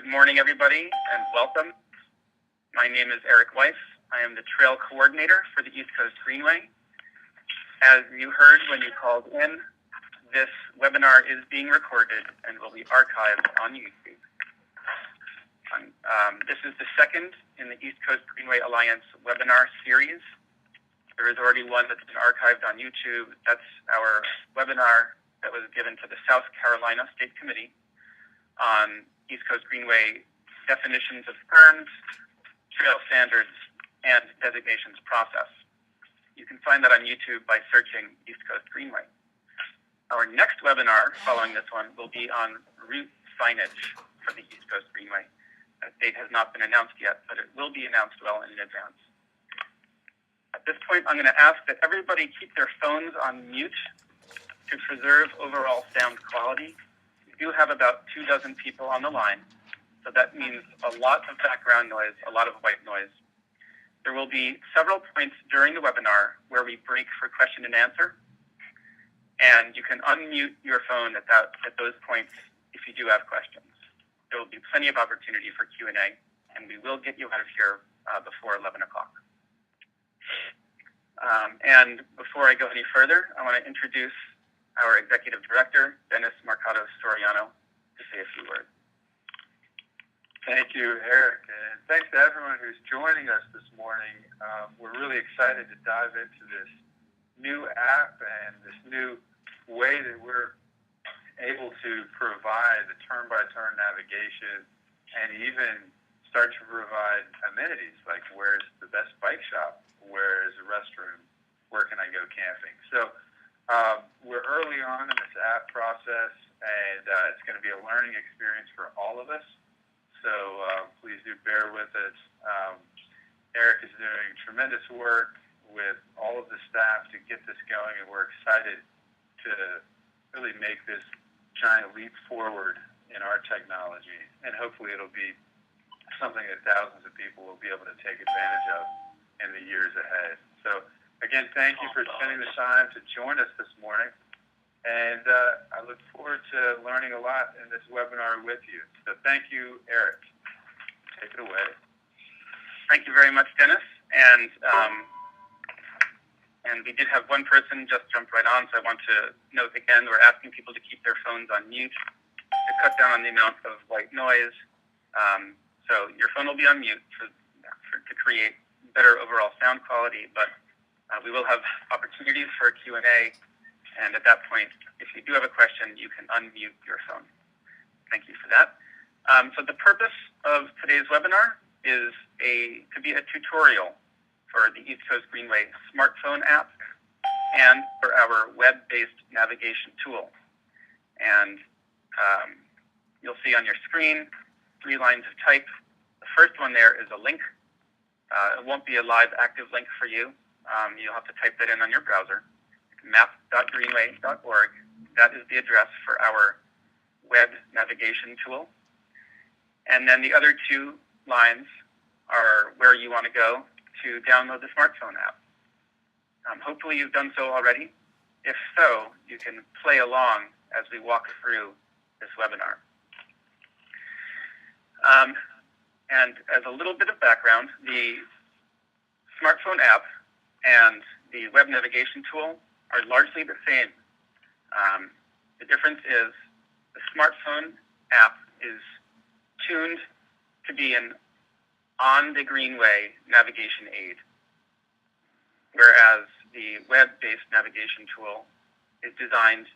Good morning, everybody, and welcome. My name is Eric Weiss. I am the trail coordinator for the East Coast Greenway. As you heard when you called in, this webinar is being recorded and will be archived on YouTube. This is the second in the East Coast Greenway Alliance webinar series. There is already one that's been archived on YouTube. That's our webinar that was given to the South Carolina State Committee on East Coast Greenway definitions of terms, trail standards, and designations process. You can find that on YouTube by searching East Coast Greenway. Our next webinar following this one will be on route signage for the East Coast Greenway. That date has not been announced yet, but it will be announced well in advance. At this point, I'm going to ask that everybody keep their phones on mute to preserve overall sound quality. We do have about 24 people on the line, so that means a lot of background noise, a lot of white noise. There will be several points during the webinar where we break for question and answer, and you can unmute your phone at those points if you do have questions. There will be plenty of opportunity for Q&A, and we will get you out of here before 11 o'clock. And before I go any further, I want to introduce our Executive Director, Dennis Marcato Soriano, to say a few words. Thank you, Eric, and thanks to everyone who's joining us this morning. We're really excited to dive into this new app and this new way that we're able to provide the turn-by-turn navigation and even start to provide amenities like where's the best bike shop, where is the restroom, where can I go camping. So we're early on in this app process, and it's going to be a learning experience for all of us. So please do bear with us. Eric is doing tremendous work with all of the staff to get this going, and we're excited to really make this giant leap forward in our technology. And hopefully it'll be something that thousands of people will be able to take advantage of in the years ahead. So again, thank you for spending the time to join us this morning. And I look forward to learning a lot in this webinar with you. So thank you, Eric. Take it away. Thank you very much, Dennis. And we did have one person just jump right on, so I want to note again, we're asking people to keep their phones on mute to cut down on the amount of white noise. So your phone will be on mute to create better overall sound quality, but we will have opportunities for a Q&A. And at that point, if you do have a question, you can unmute your phone. Thank you for that. So the purpose of today's webinar is to be a tutorial for the East Coast Greenway smartphone app and for our web-based navigation tool. And you'll see on your screen 3 lines of type. The first one there is a link. It won't be a live active link for you. You'll have to type that in on your browser. map.greenway.org. That is the address for our web navigation tool. And then the other 2 lines are where you want to go to download the smartphone app. Hopefully you've done so already. If so, you can play along as we walk through this webinar. And as a little bit of background, the smartphone app and the web navigation tool are largely the same. The difference is the smartphone app is tuned to be an on-the-greenway navigation aid, whereas the web-based navigation tool is designed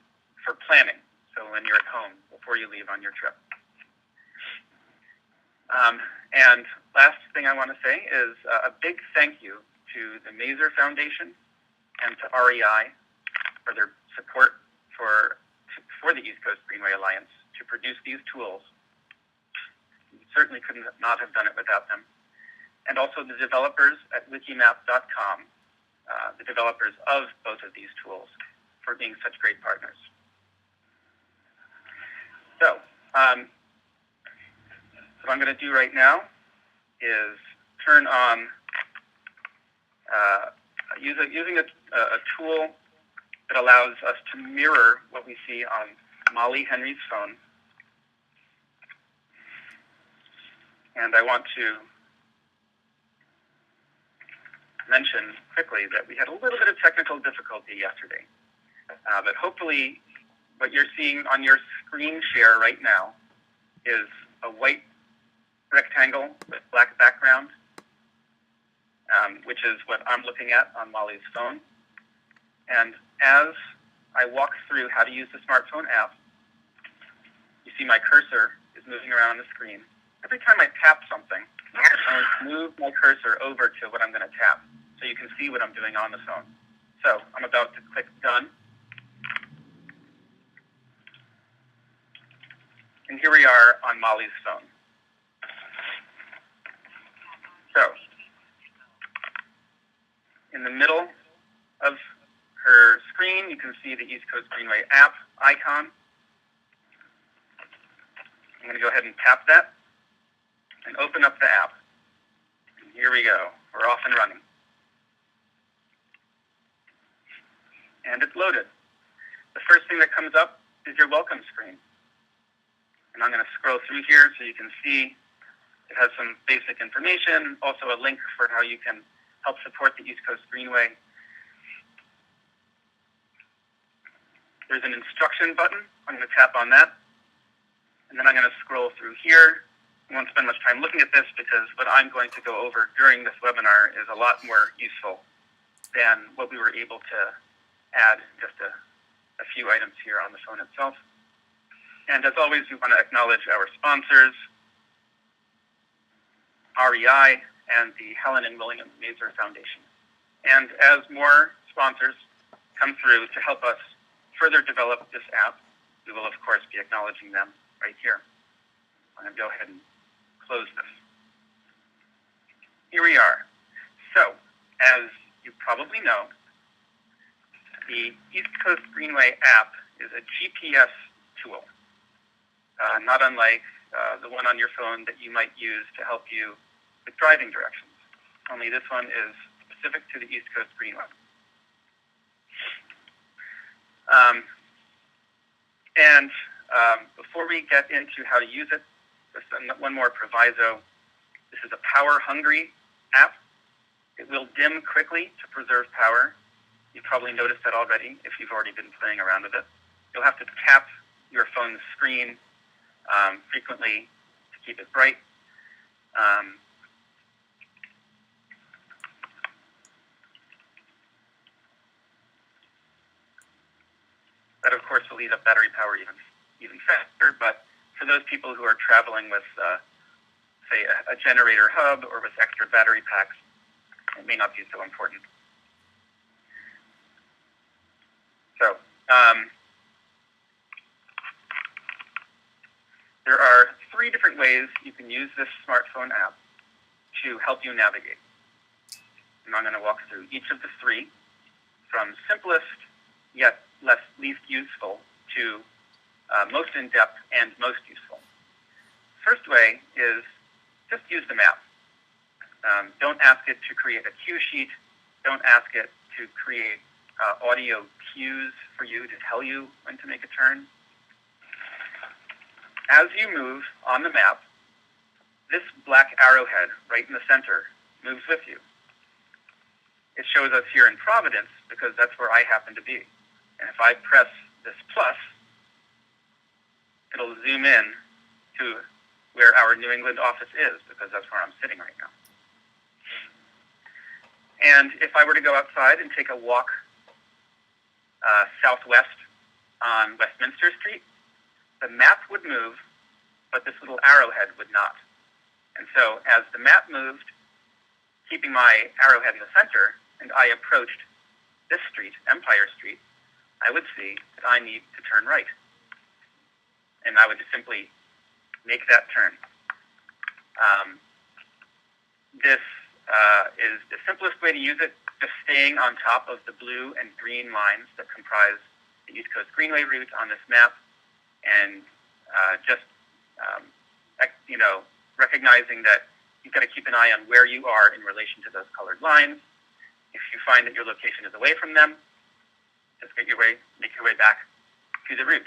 for planning, so when you're at home before you leave on your trip. And last thing I want to say is a big thank you to the Mazer Foundation and to REI for their support for the East Coast Greenway Alliance to produce these tools. We certainly could not have done it without them. And also the developers at wikimap.com, the developers of both of these tools, for being such great partners. So, what I'm going to do right now is turn on, using a tool that allows us to mirror what we see on Molly Henry's phone. And I want to mention quickly that we had a little bit of technical difficulty yesterday. But hopefully what you're seeing on your screen share right now is a white rectangle with black background, which is what I'm looking at on Molly's phone. And as I walk through how to use the smartphone app, you see my cursor is moving around on the screen. Every time I tap something, I move my cursor over to what I'm going to tap, so you can see what I'm doing on the phone. So I'm about to click Done. And here we are on Molly's phone. So, in the middle of her screen, you can see the East Coast Greenway app icon. I'm going to go ahead and tap that and open up the app. And here we go. We're off and running. And it's loaded. The first thing that comes up is your welcome screen. And I'm going to scroll through here so you can see it has some basic information, also a link for how you can help support the East Coast Greenway. There's an instruction button. I'm going to tap on that. And then I'm going to scroll through here. I won't spend much time looking at this because what I'm going to go over during this webinar is a lot more useful than what we were able to add just a few items here on the phone itself. And as always, we want to acknowledge our sponsors, REI and the Helen and William Mazer Foundation. And as more sponsors come through to help us further develop this app, we will, of course, be acknowledging them right here. I'm going to go ahead and close this. Here we are. So, as you probably know, the East Coast Greenway app is a GPS tool, not unlike the one on your phone that you might use to help you with driving directions. Only this one is specific to the East Coast Greenway. Before we get into how to use it, just one more proviso. This is a power-hungry app. It will dim quickly to preserve power. You've probably noticed that already if you've already been playing around with it. You'll have to tap your phone's screen frequently to keep it bright. That, of course, will eat up battery power even faster, but for those people who are traveling with, say, a generator hub or with extra battery packs, it may not be so important. So, there are 3 different ways you can use this smartphone app to help you navigate. And I'm going to walk through each of the 3, from simplest yet least useful to most in-depth and most useful. First way is just use the map. Don't ask it to create a cue sheet. Don't ask it to create audio cues for you to tell you when to make a turn. As you move on the map, this black arrowhead right in the center moves with you. It shows us here in Providence because that's where I happen to be. And if I press this plus, it'll zoom in to where our New England office is because that's where I'm sitting right now. And if I were to go outside and take a walk southwest on Westminster Street, the map would move, but this little arrowhead would not. And so as the map moved, keeping my arrowhead in the center, and I approached this street, Empire Street, I would see that I need to turn right. And I would just simply make that turn. This is the simplest way to use it, just staying on top of the blue and green lines that comprise the East Coast Greenway route on this map, and recognizing that you've got to keep an eye on where you are in relation to those colored lines. If you find that your location is away from them, just make your way back to the route.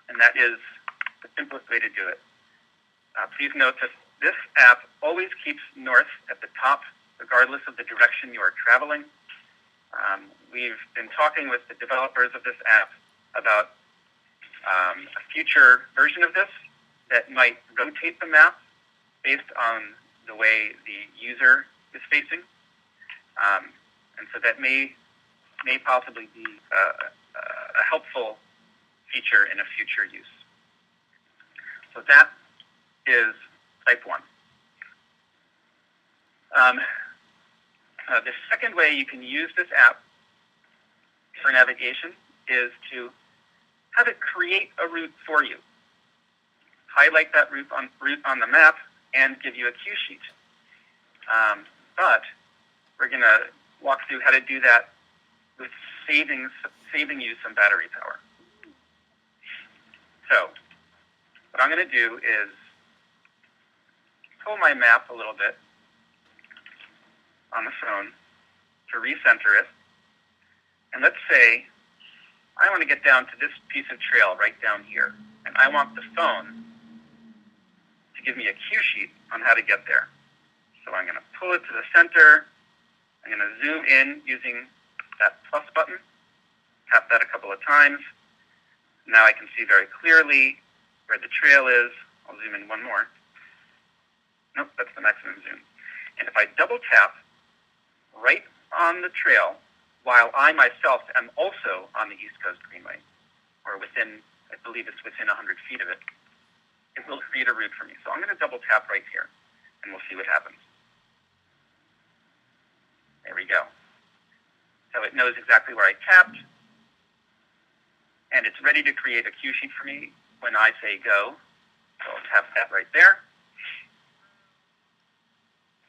And that is the simplest way to do it. Please note that this app always keeps north at the top, regardless of the direction you are traveling. We've been talking with the developers of this app about a future version of this that might rotate the map based on the way the user is facing. And so that may possibly be a helpful feature in a future use. So that is type 1. The second way you can use this app for navigation is to have it create a route for you. Highlight that route on the map and give you a cue sheet. But we're going to walk through how to do that with saving you some battery power. So what I'm going to do is pull my map a little bit on the phone to recenter it. And let's say I want to get down to this piece of trail right down here. And I want the phone to give me a cue sheet on how to get there. So I'm going to pull it to the center. I'm going to zoom in using that plus button. Tap that a couple of times. Now I can see very clearly where the trail is. I'll zoom in one more. Nope, that's the maximum zoom. And if I double tap right on the trail, while I myself am also on the East Coast Greenway, or within, I believe it's within 100 feet of it, it will create a route for me. So I'm going to double tap right here, and we'll see what happens. There we go. So it knows exactly where I tapped, and it's ready to create a cue sheet for me when I say go. So I'll tap that right there.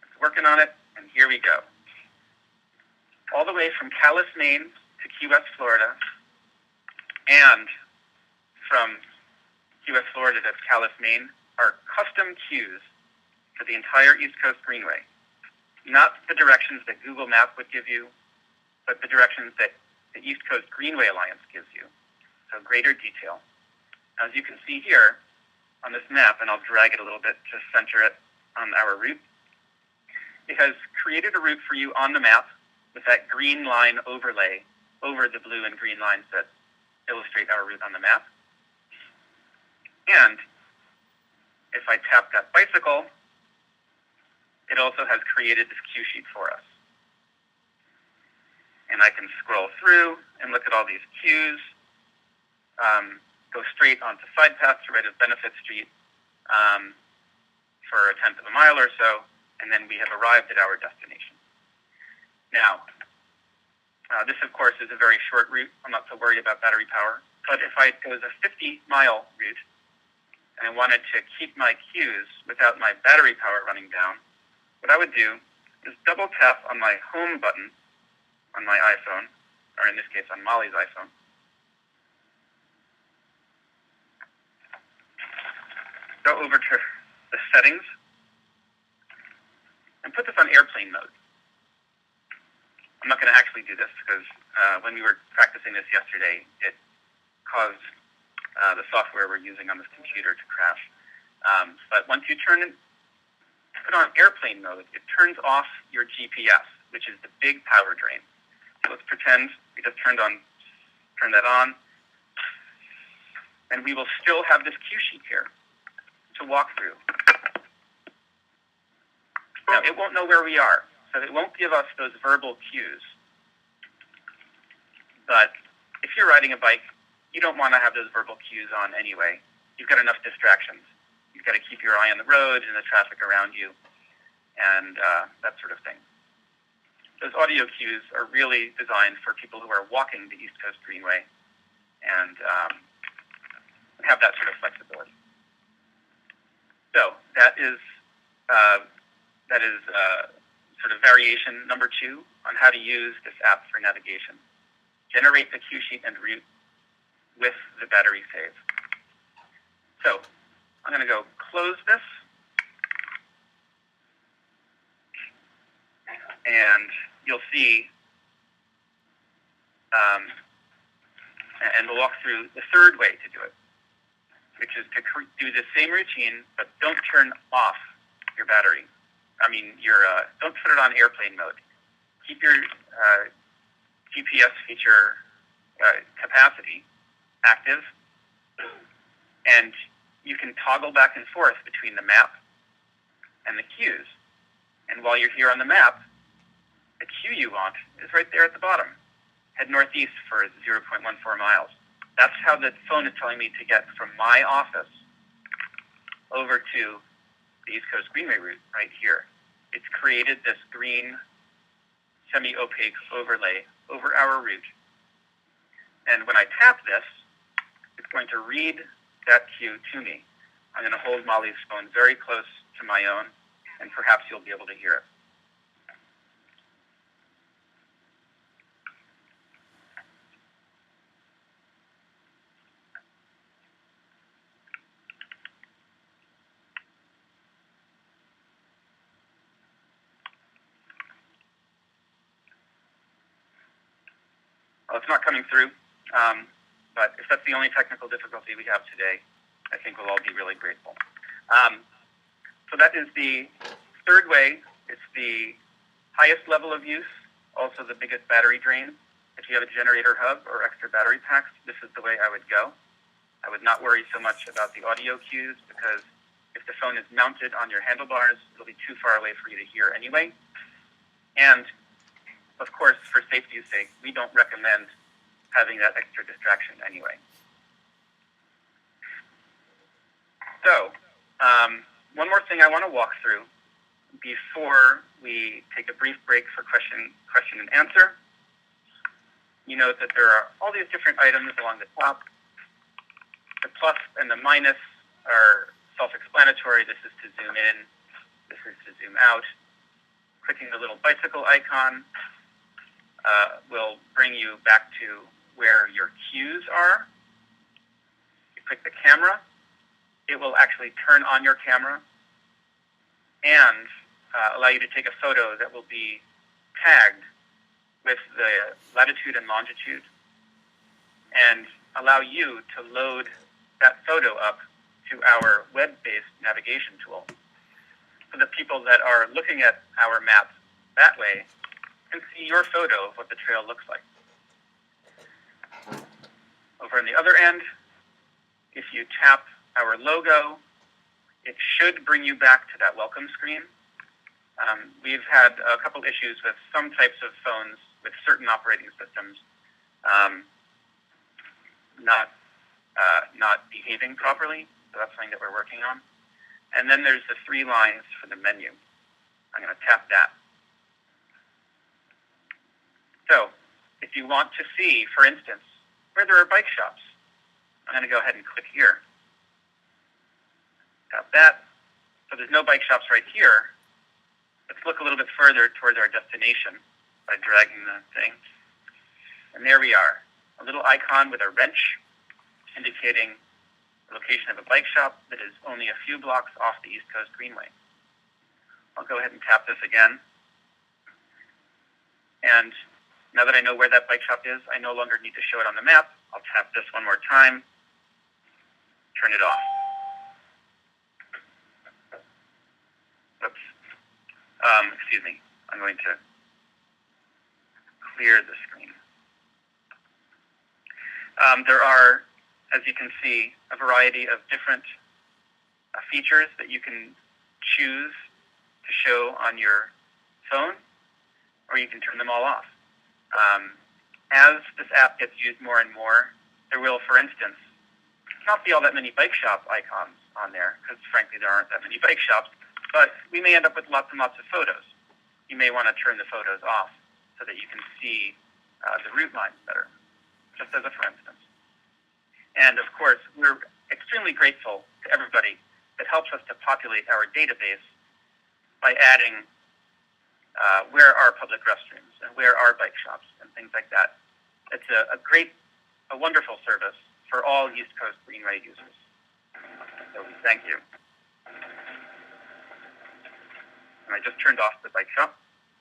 It's working on it, and here we go. All the way from Calais, Maine to Key West, Florida, and from Key West, Florida to Calais, Maine are custom cues for the entire East Coast Greenway. Not the directions that Google Maps would give you, but the directions that the East Coast Greenway Alliance gives you. So greater detail. As you can see here on this map, and I'll drag it a little bit to center it on our route, it has created a route for you on the map with that green line overlay over the blue and green lines that illustrate our route on the map. And if I tap that bicycle, it also has created this cue sheet for us. And I can scroll through and look at all these cues, go straight onto side paths to right of Benefit Street for a tenth of a mile or so, and then we have arrived at our destination. Now, this, of course, is a very short route. I'm not so worried about battery power. But if it was a 50-mile route and I wanted to keep my cues without my battery power running down, what I would do is double tap on my home button on my iPhone, or in this case on Molly's iPhone. Go over to the settings and put this on airplane mode. I'm not going to actually do this because when we were practicing this yesterday, it caused the software we're using on this computer to crash. But once you put on airplane mode, it turns off your GPS, which is the big power drain. So let's pretend we just turned that on, and we will still have this cue sheet here to walk through. Now, it won't know where we are, so it won't give us those verbal cues. But if you're riding a bike, you don't want to have those verbal cues on anyway. You've got enough distractions. You've got to keep your eye on the road and the traffic around you, and that sort of thing. Those audio cues are really designed for people who are walking the East Coast Greenway and have that sort of flexibility. So that is sort of variation number 2 on how to use this app for navigation. Generate the cue sheet and route with the battery save. So I'm going to go close this. And you'll see, and we'll walk through the third way to do it. which is to do the same routine, but don't turn off your battery. Don't put it on airplane mode. Keep your GPS feature capacity active, and you can toggle back and forth between the map and the cues. And while you're here on the map, the cue you want is right there at the bottom. Head northeast for 0.14 miles. That's how the phone is telling me to get from my office over to the East Coast Greenway route right here. It's created this green semi-opaque overlay over our route. And when I tap this, it's going to read that cue to me. I'm going to hold Molly's phone very close to my own, and perhaps you'll be able to hear it. Well, it's not coming through, but if that's the only technical difficulty we have today, I think we'll all be really grateful. So that is the third way. It's the highest level of use, also the biggest battery drain. If you have a generator hub or extra battery packs, this is the way I would go. I would not worry so much about the audio cues, because if the phone is mounted on your handlebars, it'll be too far away for you to hear anyway. And of course, for safety's sake, we don't recommend having that extra distraction anyway. So, one more thing I want to walk through before we take a brief break for question and answer. You note that there are all these different items along the top. The plus and the minus are self-explanatory. This is to zoom in. This is to zoom out. Clicking the little bicycle icon will bring you back to where your cues are. You click the camera. It will actually turn on your camera and allow you to take a photo that will be tagged with the latitude and longitude, and allow you to load that photo up to our web-based navigation tool. So that people that are looking at our map that way can see your photo of what the trail looks like. Over on the other end, if you tap our logo, it should bring you back to that welcome screen. We've had a couple issues with some types of phones with certain operating systems not behaving properly, so that's something that we're working on. And then there's the 3 lines for the menu. I'm going to tap that. So, if you want to see, for instance, where there are bike shops, I'm going to go ahead and click here. Tap that. So there's no bike shops right here. Let's look a little bit further towards our destination by dragging the thing. And there we are. A little icon with a wrench indicating the location of a bike shop that is only a few blocks off the East Coast Greenway. I'll go ahead and tap this again. And now that I know where that bike shop is, I no longer need to show it on the map. I'll tap this one more time, turn it off. Oops. Excuse me. I'm going to clear the screen. There are, as you can see, a variety of different features that you can choose to show on your phone, or you can turn them all off. As this app gets used more and more, there will, for instance, not be all that many bike shop icons on there, because frankly there aren't that many bike shops, but we may end up with lots and lots of photos. You may want to turn the photos off so that you can see the route lines better, just as a for instance. And of course, we're extremely grateful to everybody that helps us to populate our database by adding where are public restrooms and where are bike shops and things like that. It's a wonderful service for all East Coast Greenway users. So thank you. And I just turned off the bike shop,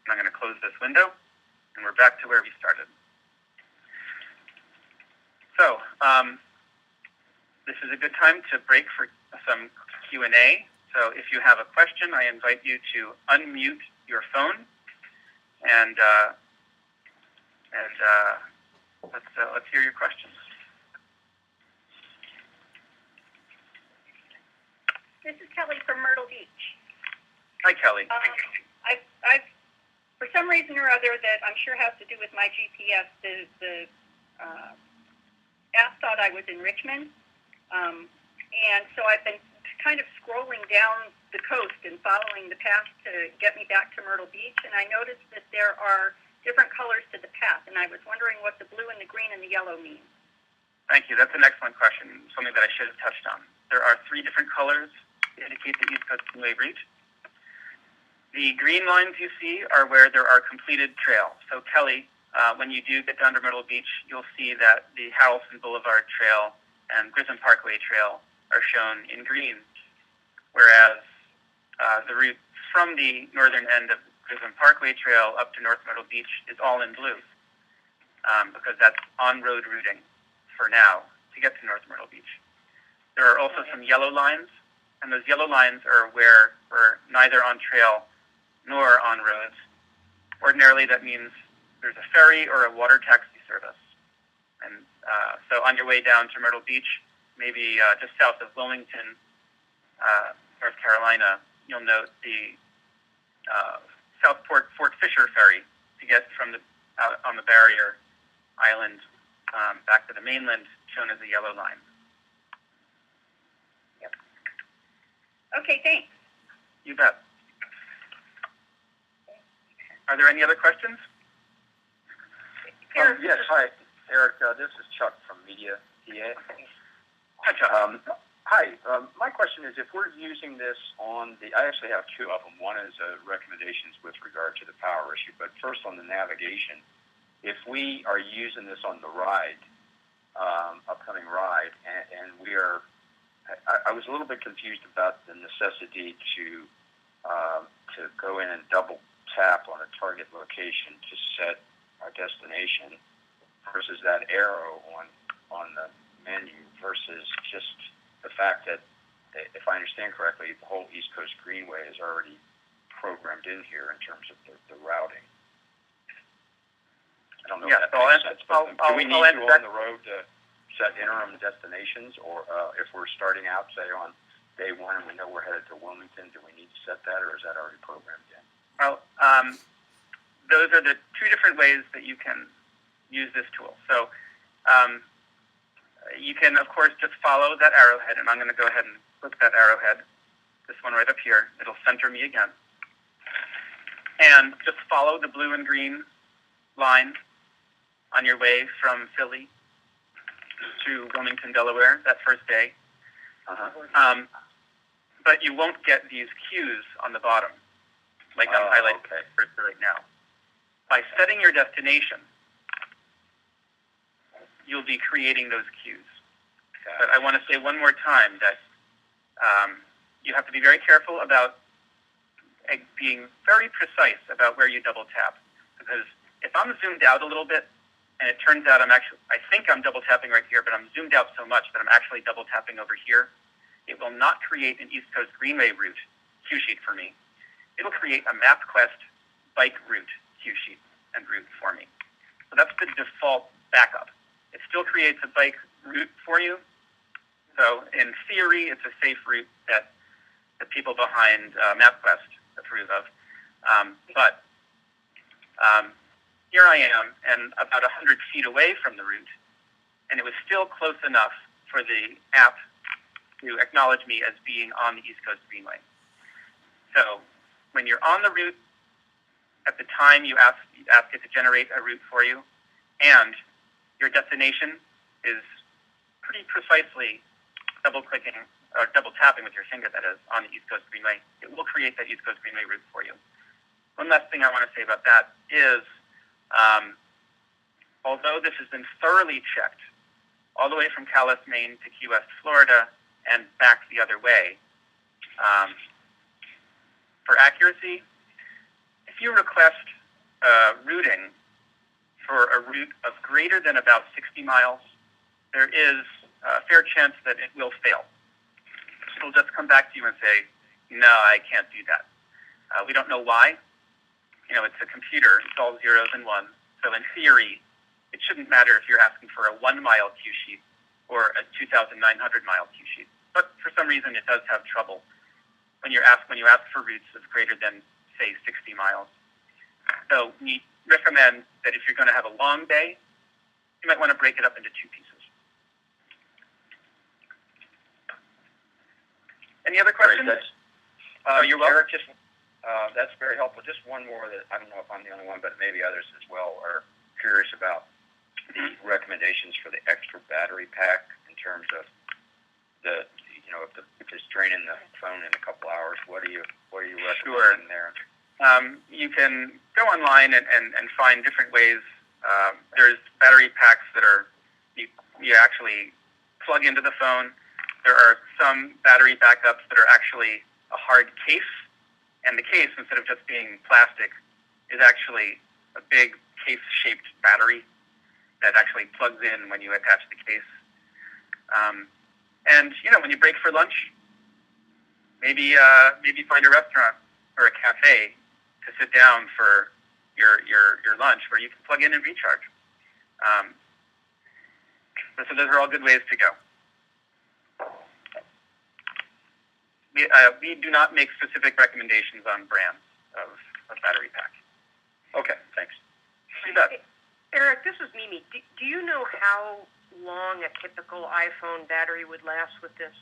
and I'm going to close this window, and we're back to where we started. So, this is a good time to break for some Q&A. So if you have a question, I invite you to unmute your phone and let's hear your questions. This is Kelly from Myrtle Beach. Hi, Kelly. I've for some reason or other that I'm sure has to do with my GPS, the app thought I was in Richmond, and so I've been kind of scrolling down the coast and following the path to get me back to Myrtle Beach, and I noticed that there are different colors to the path, and I was wondering what the blue and the green and the yellow mean. Thank you. That's an excellent question, something that I should have touched on. There are 3 different colors to indicate the East Coast Greenway route. The green lines you see are where there are completed trails. So Kelly, when you do get down to Myrtle Beach, you'll see that the Harrelson Boulevard Trail and Grissom Parkway Trail are shown in green, whereas the route from the northern end of Grissom Parkway Trail up to North Myrtle Beach is all in blue, because that's on-road routing for now to get to North Myrtle Beach. There are also some yellow lines, and those yellow lines are where we're neither on trail nor on roads. Ordinarily, that means there's a ferry or a water taxi service. And so on your way down to Myrtle Beach, maybe just south of Wilmington, North Carolina, you'll note the Southport Fort Fisher ferry to get from out on the barrier island back to the mainland, shown as a yellow line. Yep. Okay, thanks. You bet. Are there any other questions? Yes, hi, Eric. This is Chuck from Media PA. Hi, Chuck. Hi. My question is, if we're using this on I actually have 2 of them. One is recommendations with regard to the power issue, but first on the navigation. If we are using this on the ride, upcoming ride, and we are, I was a little bit confused about the necessity to go in and double tap on a target location to set our destination versus that arrow on the menu versus just the fact that, if I understand correctly, the whole East Coast Greenway is already programmed in here in terms of the routing. I don't know if that makes sense, but do we need to on the road to set interim destinations, or if we're starting out, say, on day 1 and we know we're headed to Wilmington, do we need to set that, or is that already programmed in? Well, those are the 2 different ways that you can use this tool. So you can, of course, just follow that arrowhead, and I'm going to go ahead and click that arrowhead, this one right up here. It'll center me again. And just follow the blue and green line on your way from Philly to Wilmington, Delaware, that first day. But you won't get these cues on the bottom, like I'm highlighting right now. By setting your destination, you'll be creating those cues. But I want to say one more time that you have to be very careful about being very precise about where you double tap. Because if I'm zoomed out a little bit, and it turns out I think I'm double tapping right here, but I'm zoomed out so much that I'm actually double tapping over here, it will not create an East Coast Greenway route cue sheet for me. It'll create a MapQuest bike route cue sheet and route for me. So that's the default backup. It still creates a bike route for you. So in theory, it's a safe route that the people behind MapQuest approve of. But here I am, and about 100 feet away from the route, and it was still close enough for the app to acknowledge me as being on the East Coast Greenway. So when you're on the route, at the time you ask it to generate a route for you, and your destination is pretty precisely double-clicking, or double-tapping with your finger, that is, on the East Coast Greenway, it will create that East Coast Greenway route for you. One last thing I want to say about that is, although this has been thoroughly checked, all the way from Calais, Maine to Key West, Florida, and back the other way, for accuracy, if you request routing for a route of greater than about 60 miles, there is a fair chance that it will fail. It'll just come back to you and say, no, I can't do that. We don't know why. It's a computer. It's all zeros and ones. So in theory, it shouldn't matter if you're asking for a 1-mile cue sheet or a 2,900-mile cue sheet. But for some reason, it does have trouble when you ask for routes of greater than, say, 60 miles. So we recommend that if you're going to have a long day, you might want to break it up into 2 pieces. Any other questions? You're welcome. Eric, that's very helpful. Just one more that I don't know if I'm the only one, but maybe others as well are curious about the recommendations for the extra battery pack in terms of if it's draining the phone in a couple hours. What are you recommending there? You can go online and find different ways. There's battery packs that are you actually plug into the phone. There are some battery backups that are actually a hard case, and the case, instead of just being plastic, is actually a big case-shaped battery that actually plugs in when you attach the case. And when you break for lunch, maybe find a restaurant or a cafe to sit down for your lunch where you can plug in and recharge. So those are all good ways to go. We do not make specific recommendations on brands of battery pack. Okay, thanks. Eric, this is Mimi. Do you know how long a typical iPhone battery would last with this?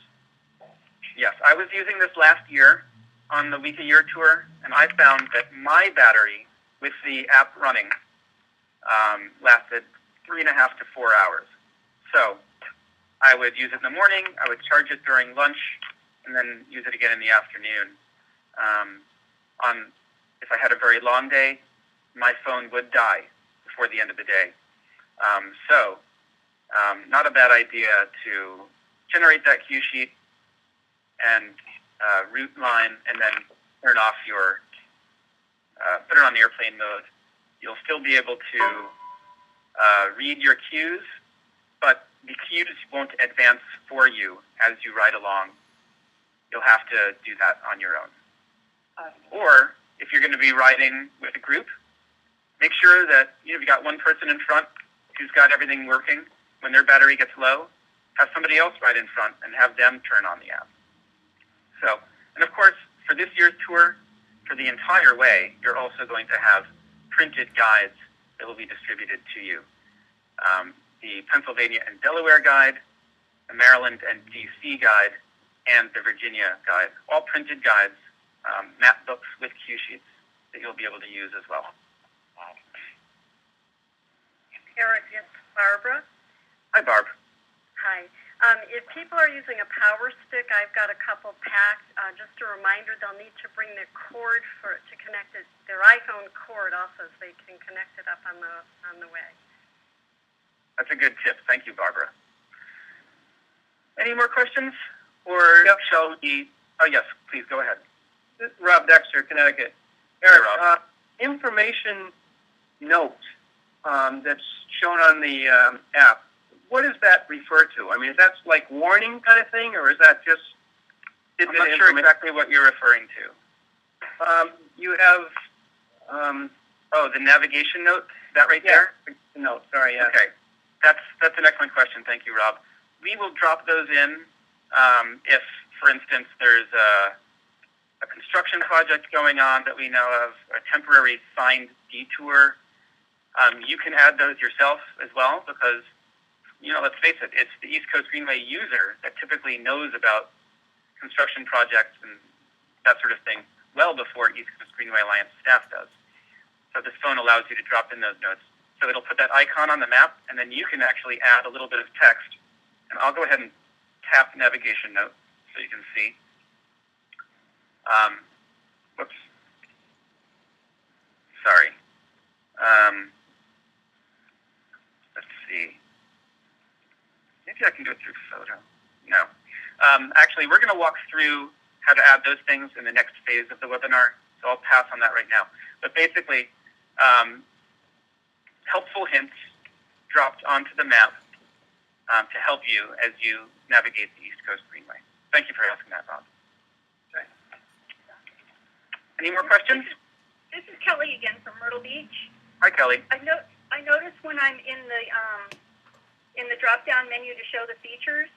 Yes, I was using this last year on the Week a Year tour, and I found that my battery with the app running lasted 3.5 to 4 hours. So I would use it in the morning, I would charge it during lunch, and then use it again in the afternoon. If I had a very long day, my phone would die before the end of the day. Not a bad idea to generate that cue sheet and route line, and then turn off put it on airplane mode. You'll still be able to read your cues, but the cues won't advance for you as you ride along. You'll have to do that on your own. Or if you're going to be riding with a group, make sure that you've got one person in front who's got everything working. When their battery gets low, have somebody else ride in front and have them turn on the app. And of course, for this year's tour, for the entire way, you're also going to have printed guides that will be distributed to you. The Pennsylvania and Delaware guide, the Maryland and DC guide, and the Virginia guide, all printed guides, map books with cue sheets that you'll be able to use as well. Eric, it's Barbara. Hi, Barb. Hi. If people are using a power stick, I've got a couple packed. Just a reminder, they'll need to bring their cord to connect their iPhone cord also, so they can connect it up on the way. That's a good tip. Thank you, Barbara. Any more questions? Or shall we? Oh, yes, please go ahead. Rob Dexter, Connecticut. Eric, information note that's shown on the app, what does that refer to? I mean, is that like warning kind of thing, or is that just... I'm not sure exactly what you're referring to. You have... the navigation note? Is that right there? The note, sorry, yeah. Okay. That's an excellent question. Thank you, Rob. We will drop those in if, for instance, there's a construction project going on that we know of, a temporary signed detour. You can add those yourself as well because, let's face it, it's the East Coast Greenway user that typically knows about construction projects and that sort of thing well before East Coast Greenway Alliance staff does. So this phone allows you to drop in those notes. So it'll put that icon on the map, and then you can actually add a little bit of text. And I'll go ahead and tap navigation note so you can see. Whoops. Sorry. Let's see. Maybe I can do it through photo. No. Actually, we're going to walk through how to add those things in the next phase of the webinar, so I'll pass on that right now. But basically, helpful hints dropped onto the map to help you as you navigate the East Coast Greenway. Thank you for asking that, Bob. Okay. Any more questions? This is Kelly again from Myrtle Beach. Hi, Kelly. I noticed when I'm in the drop-down menu to show the features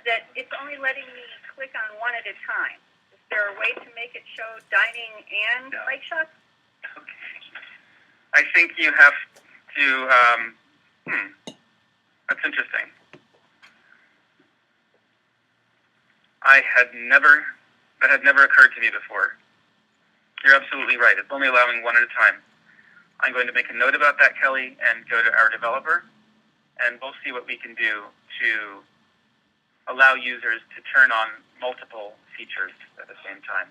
that it's only letting me click on one at a time. Is there a way to make it show dining and bike shops? Okay. I think you have to. That's interesting. That had never occurred to me before. You're absolutely right. It's only allowing one at a time. I'm going to make a note about that, Kelly, and go to our developer, and we'll see what we can do to allow users to turn on multiple features at the same time.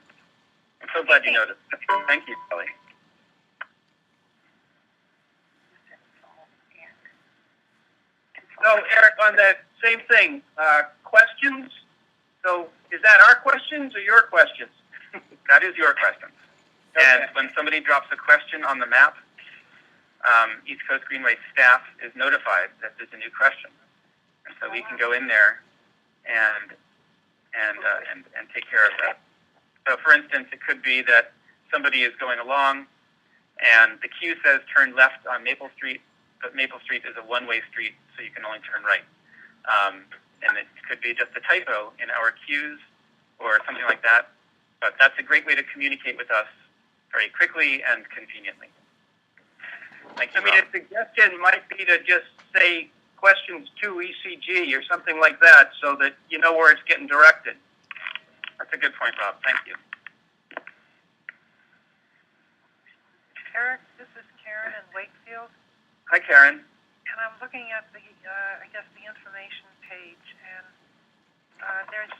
I'm so glad you noticed. Thank you, Kelly. So, Eric, on that same thing, questions. So, is that our questions or your questions? That is your question. Okay. And when somebody drops a question on the map, East Coast Greenway staff is notified that there's a new question, and so we can go in there and take care of that. So, for instance, it could be that somebody is going along, and the queue says turn left on Maple Street, but Maple Street is a one-way street, so you can only turn right. And it could be just a typo in our queues or something like that. But that's a great way to communicate with us very quickly and conveniently. Thank you, I mean, a suggestion might be to just say questions to ECG or something like that so that you know where it's getting directed. That's a good point, Rob. Thank you. Eric, this is Karen in Wakefield, Hi, Karen. and I'm looking at the, the information page, and there's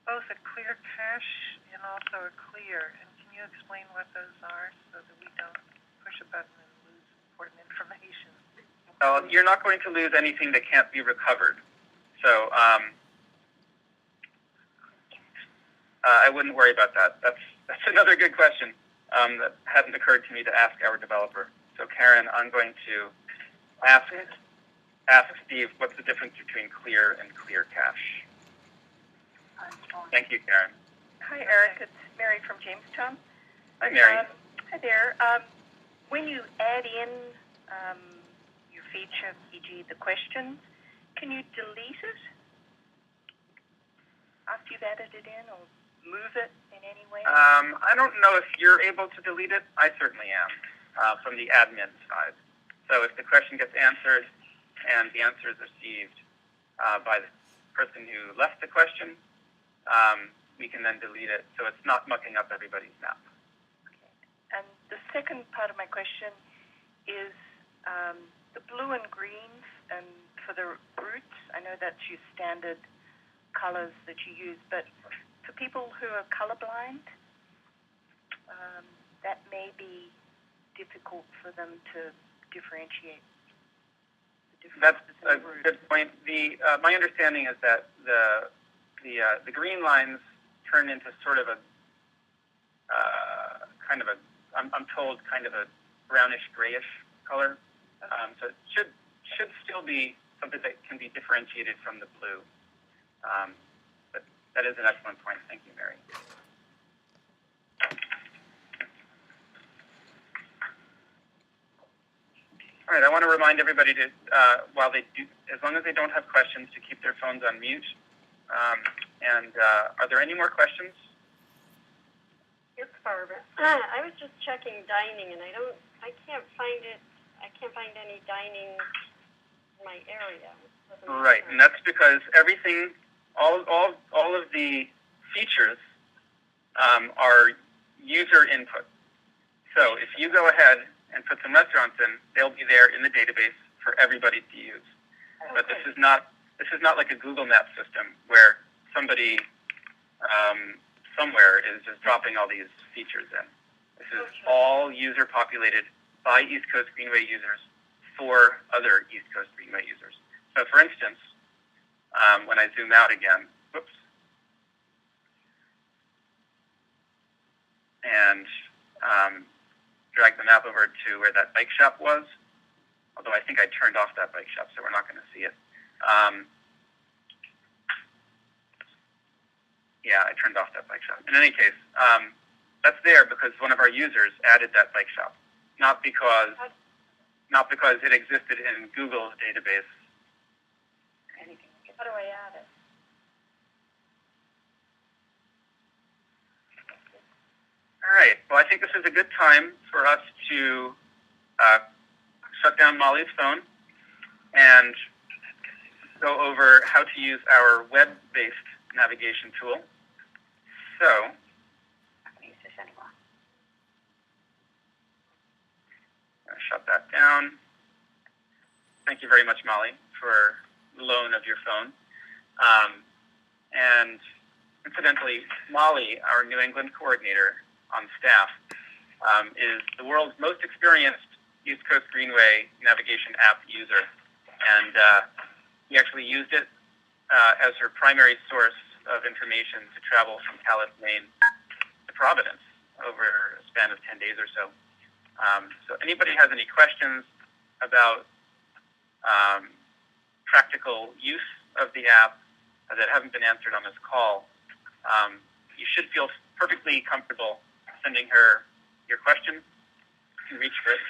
both a clear cache and also a clear. And can you explain what those are so that we don't push a button and lose important information? You're not going to lose anything that can't be recovered. So I wouldn't worry about that. That's another good question that hadn't occurred to me to ask our developer. So Karen, I'm going to ask Steve what's the difference between clear and clear cache. Thank you, Karen. Hi, Eric. It's Mary from Jamestown. Hi, Mary. Hi there. When you add in your feature, e.g. the questions, can you delete it after you've added it in, or move it in any way? I don't know if you're able to delete it. I certainly am from the admin side. So if the question gets answered and the answer is received by the person who left the question, we can then delete it so it's not mucking up everybody's map. Okay. And the second part of my question is the blue and greens, and for the routes, I know that's your standard colors that you use, but for people who are colorblind, that may be difficult for them to differentiate the That's differences a good point. My understanding is that the green lines turn into sort of a I'm told kind of a brownish grayish color. So it should still be something that can be differentiated from the blue. But that is an excellent point. Thank you, Mary. All right, I want to remind everybody to, while they do, as long as they don't have questions, to keep their phones on mute. Are there any more questions? It's Barbara. I was just checking dining, and I can't find it. I can't find any dining in my area. Right, and that's because everything, all of the features are user input. So if you go ahead and put some restaurants in, they'll be there in the database for everybody to use. Okay. But this is not like a Google Maps system where somebody somewhere is just dropping all these features in. This is all user populated by East Coast Greenway users for other East Coast Greenway users. So for instance, when I zoom out again, and drag the map over to where that bike shop was, although I think I turned off that bike shop, so we're not going to see it. Yeah, I turned off that bike shop. In any case, that's there because one of our users added that bike shop, not because it existed in Google's database. How do I add it? All right. Well, I think this is a good time for us to shut down Molly's phone and go over how to use our web-based navigation tool. So, I'm going to use this anymore. I'm going to shut that down. Thank you very much, Molly, for the loan of your phone. And incidentally, Molly, our New England coordinator on staff, is the world's most experienced East Coast Greenway navigation app user. And we actually used it as her primary source of information to travel from Calais, Maine to Providence over a span of 10 days or so. So anybody has any questions about practical use of the app that haven't been answered on this call, you should feel perfectly comfortable sending her your questions. You can reach her at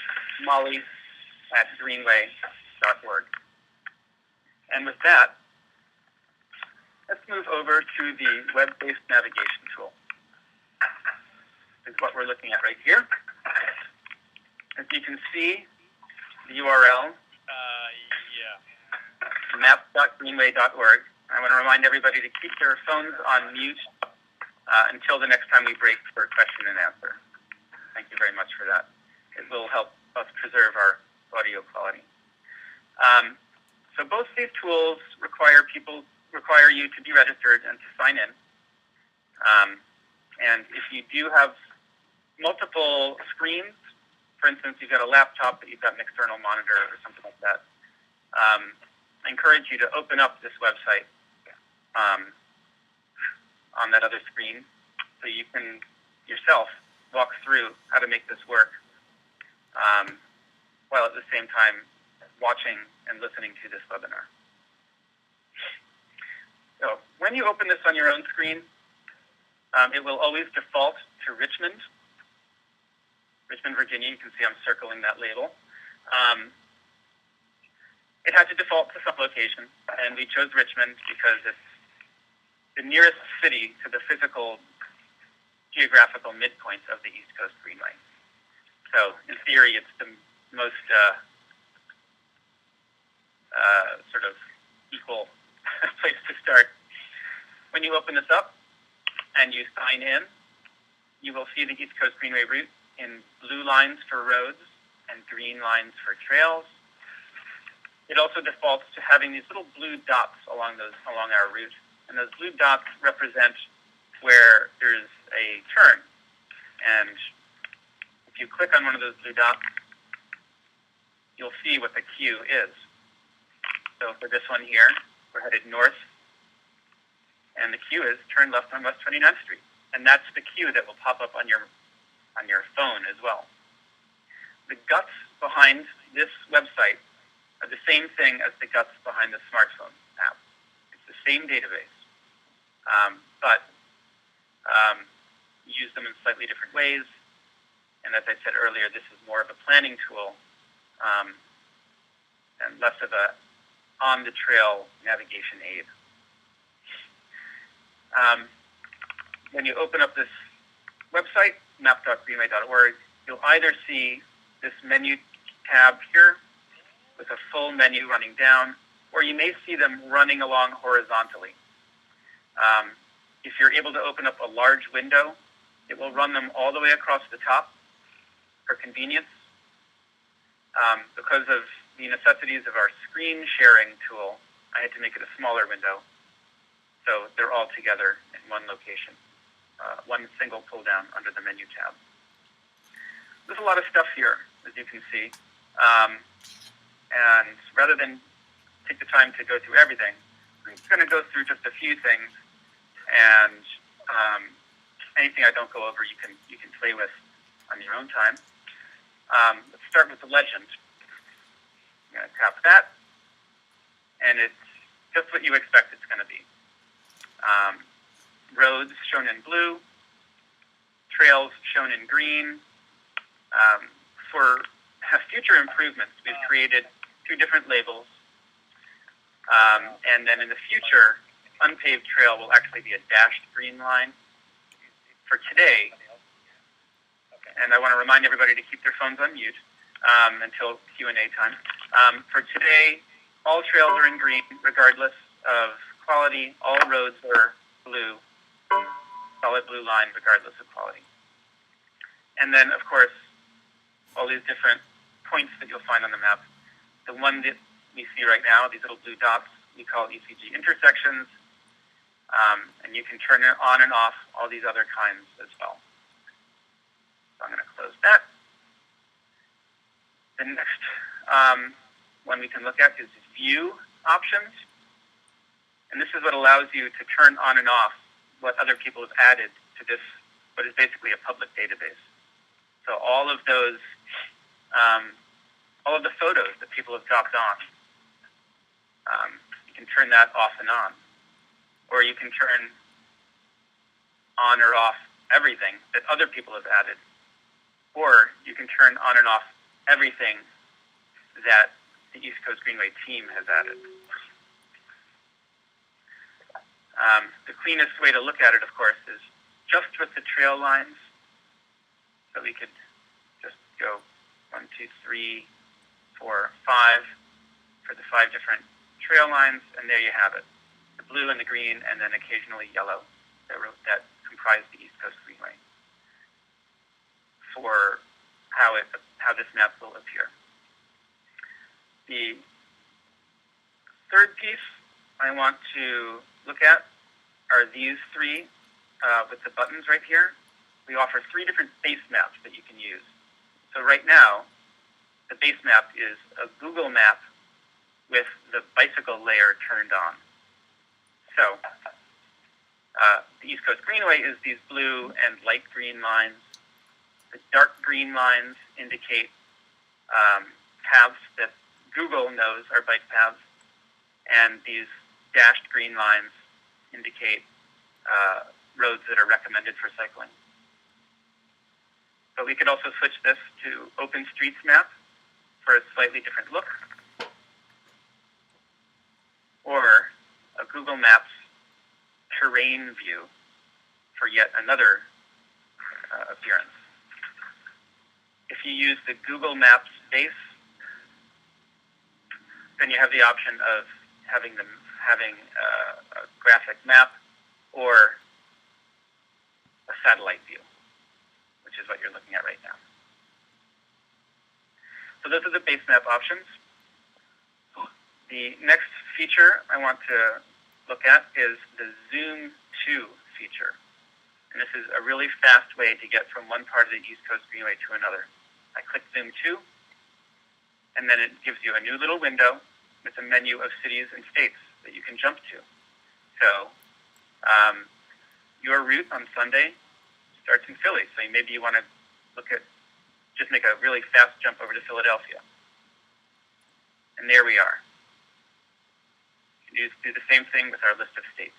molly@greenway.org. And with that, let's move over to the web-based navigation tool. This is what we're looking at right here. As you can see, the URL, map.greenway.org. I want to remind everybody to keep their phones on mute until the next time we break for question and answer. Thank you very much for that. It will help us preserve our audio quality. So both these tools require you to be registered and to sign in. And if you do have multiple screens, for instance, you've got a laptop but you've got an external monitor or something like that, I encourage you to open up this website on that other screen so you can yourself walk through how to make this work while at the same time watching and listening to this webinar. So when you open this on your own screen, it will always default to Richmond, Virginia. You can see I'm circling that label. It had to default to some location, and we chose Richmond because it's the nearest city to the physical geographical midpoint of the East Coast Greenway. So in theory, it's the most sort of equal place to start. When you open this up and you sign in, you will see the East Coast Greenway route in blue lines for roads and green lines for trails. It also defaults to having these little blue dots along our route, and those blue dots represent where there's a turn. And if you click on one of those blue dots, you'll see what the cue is. So for this one here, we're headed north, and the cue is turn left on West 29th Street, and that's the cue that will pop up on your phone as well. The guts behind this website are the same thing as the guts behind the smartphone app. It's the same database, but you use them in slightly different ways. And as I said earlier, this is more of a planning tool and less of a on-the-trail navigation aid. When you open up this website, map.greenway.org, you'll either see this menu tab here with a full menu running down, or you may see them running along horizontally. If you're able to open up a large window, it will run them all the way across the top for convenience. Because of the necessities of our screen sharing tool, I had to make it a smaller window, so they're all together in one location, one single pull down under the menu tab. There's a lot of stuff here, as you can see. And rather than take the time to go through everything, I'm going to go through just a few things, and anything I don't go over, you can play with on your own time. Let's start with the legend. I'm going to tap that, and it's just what you expect it's going to be. Roads shown in blue, trails shown in green. For future improvements, we've created 2 different labels. And then in the future, unpaved trail will actually be a dashed green line. For today, and I want to remind everybody to keep their phones on mute until Q&A time. For today, all trails are in green, regardless of quality. All roads are blue, solid blue line, regardless of quality. And then, of course, all these different points that you'll find on the map. The one that we see right now, these little blue dots, we call ECG intersections, and you can turn it on and off all these other kinds as well. So I'm going to close that. The next one we can look at is view options. And this is what allows you to turn on and off what other people have added to this, what is basically a public database. So all of those, all of the photos that people have dropped on, you can turn that off and on. Or you can turn on or off everything that other people have added. Or you can turn on and off everything that the East Coast Greenway team has added. The cleanest way to look at it, of course, is just with the trail lines. So we could just go 1, 2, 3, 4, 5 for the 5 different trail lines, and there you have it. The blue and the green, and then occasionally yellow that comprise the East Coast Greenway for how this map will appear. The third piece I want to look at are these 3 with the buttons right here. We offer 3 different base maps that you can use. So right now, the base map is a Google map with the bicycle layer turned on. So the East Coast Greenway is these blue and light green lines. The dark green lines indicate paths that Google knows are bike paths, and these dashed green lines indicate roads that are recommended for cycling. But we could also switch this to OpenStreetMap for a slightly different look, or a Google Maps terrain view for yet another appearance. If you use the Google Maps base, then you have the option of having a graphic map or a satellite view, which is what you're looking at right now. So those are the base map options. The next feature I want to look at is the Zoom to feature. And this is a really fast way to get from one part of the East Coast Greenway to another. I click Zoom to, and then it gives you a new little window with a menu of cities and states that you can jump to. So your route on Sunday starts in Philly, so maybe you want to just make a really fast jump over to Philadelphia. And there we are. You can do the same thing with our list of states.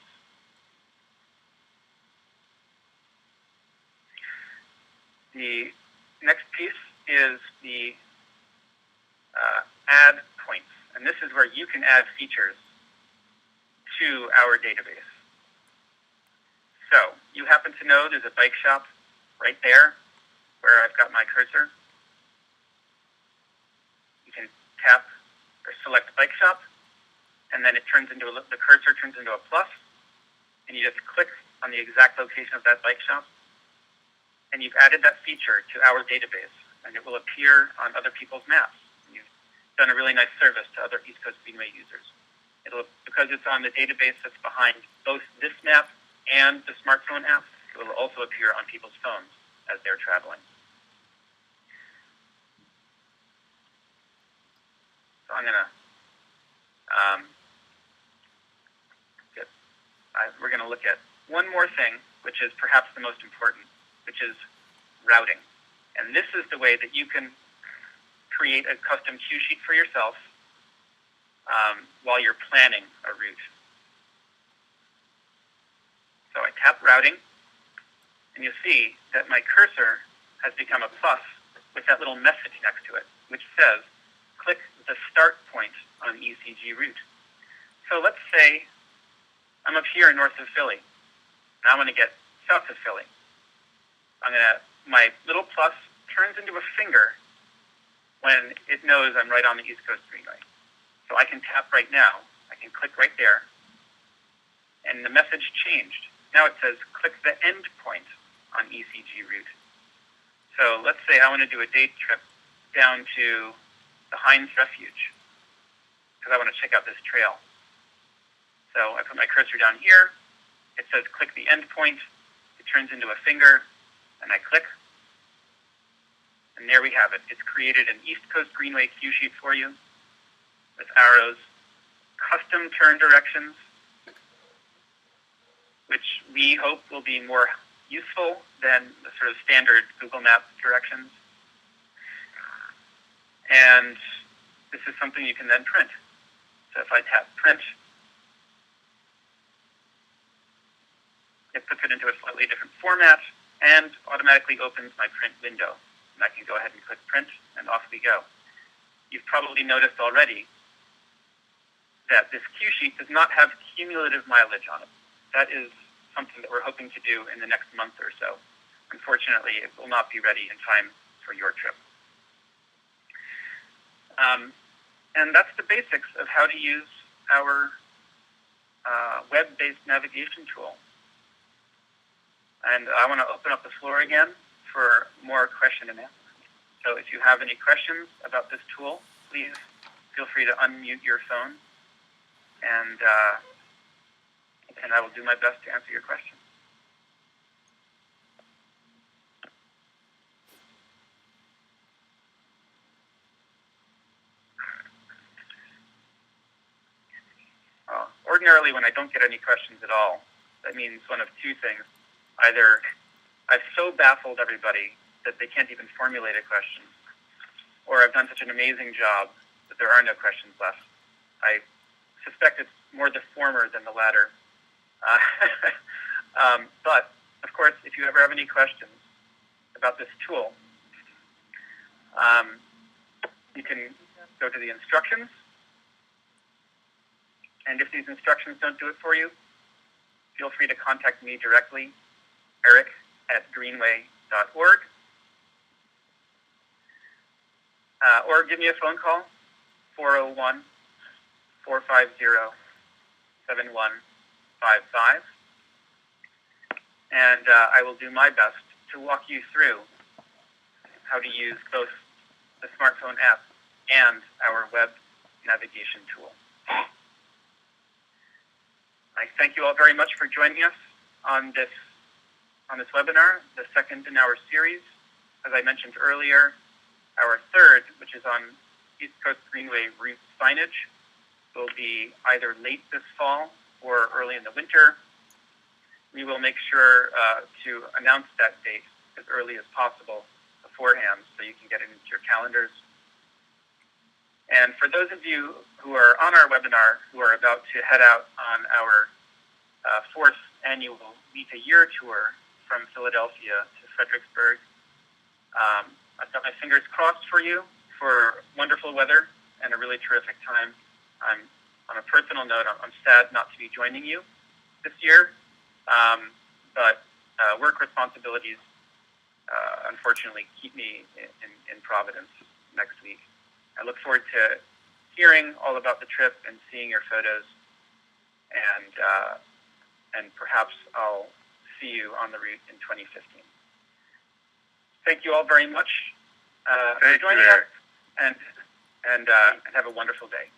The next piece is the add points. And this is where you can add features to our database. So you happen to know there's a bike shop right there where I've got my cursor. You can tap or select bike shop, and then the cursor turns into a plus, and you just click on the exact location of that bike shop, and you've added that feature to our database, and it will appear on other people's maps. And you've done a really nice service to other East Coast Greenway users. Because it's on the database that's behind both this map and the smartphone app, it will also appear on people's phones as they're traveling. So I'm going to we're going to look at one more thing, which is perhaps the most important, which is routing. And this is the way that you can create a custom cue sheet for yourself while you're planning a route. So I tap routing, and you'll see that my cursor has become a plus with that little message next to it, which says, click the start point on ECG route. So let's say I'm up here north of Philly. Now I'm going to get south of Philly. My little plus turns into a finger when it knows I'm right on the East Coast Greenway. So I can tap right now. I can click right there. And the message changed. Now it says, click the end point on ECG route. So let's say I want to do a day trip down to the Hines Refuge because I want to check out this trail. So I put my cursor down here. It says, click the end point. It turns into a finger, and I click. And there we have it. It's created an East Coast Greenway cue sheet for you with arrows, custom turn directions, which we hope will be more useful than the sort of standard Google Maps directions. And this is something you can then print. So if I tap print, it puts it into a slightly different format and automatically opens my print window. And I can go ahead and click print, and off we go. You've probably noticed already that this cue sheet does not have cumulative mileage on it. That is something that we're hoping to do in the next month or so. Unfortunately, it will not be ready in time for your trip. And that's the basics of how to use our web-based navigation tool. And I want to open up the floor again for more question and answer. So if you have any questions about this tool, please feel free to unmute your phone, and I will do my best to answer your question. Ordinarily, when I don't get any questions at all, that means one of two things. Either I've so baffled everybody that they can't even formulate a question, or I've done such an amazing job that there are no questions left. I suspect it's more the former than the latter. But, of course, if you ever have any questions about this tool, you can go to the instructions. And if these instructions don't do it for you, feel free to contact me directly, eric@greenway.org. Or give me a phone call, 401-450-7155. And I will do my best to walk you through how to use both the smartphone app and our web navigation tool. I thank you all very much for joining us on this webinar, the second in our series. As I mentioned earlier, our third, which is on East Coast Greenway route signage, will be either late this fall or early in the winter. We will make sure to announce that date as early as possible beforehand so you can get it into your calendars. And for those of you who are on our webinar who are about to head out on our fourth annual Meet a Year tour from Philadelphia to Fredericksburg, I've got my fingers crossed for you for wonderful weather and a really terrific time. On a personal note, I'm sad not to be joining you this year, but work responsibilities unfortunately keep me in Providence next week. I look forward to hearing all about the trip and seeing your photos, and perhaps I'll see you on the route in 2015. Thank you all very much for joining us, and have a wonderful day.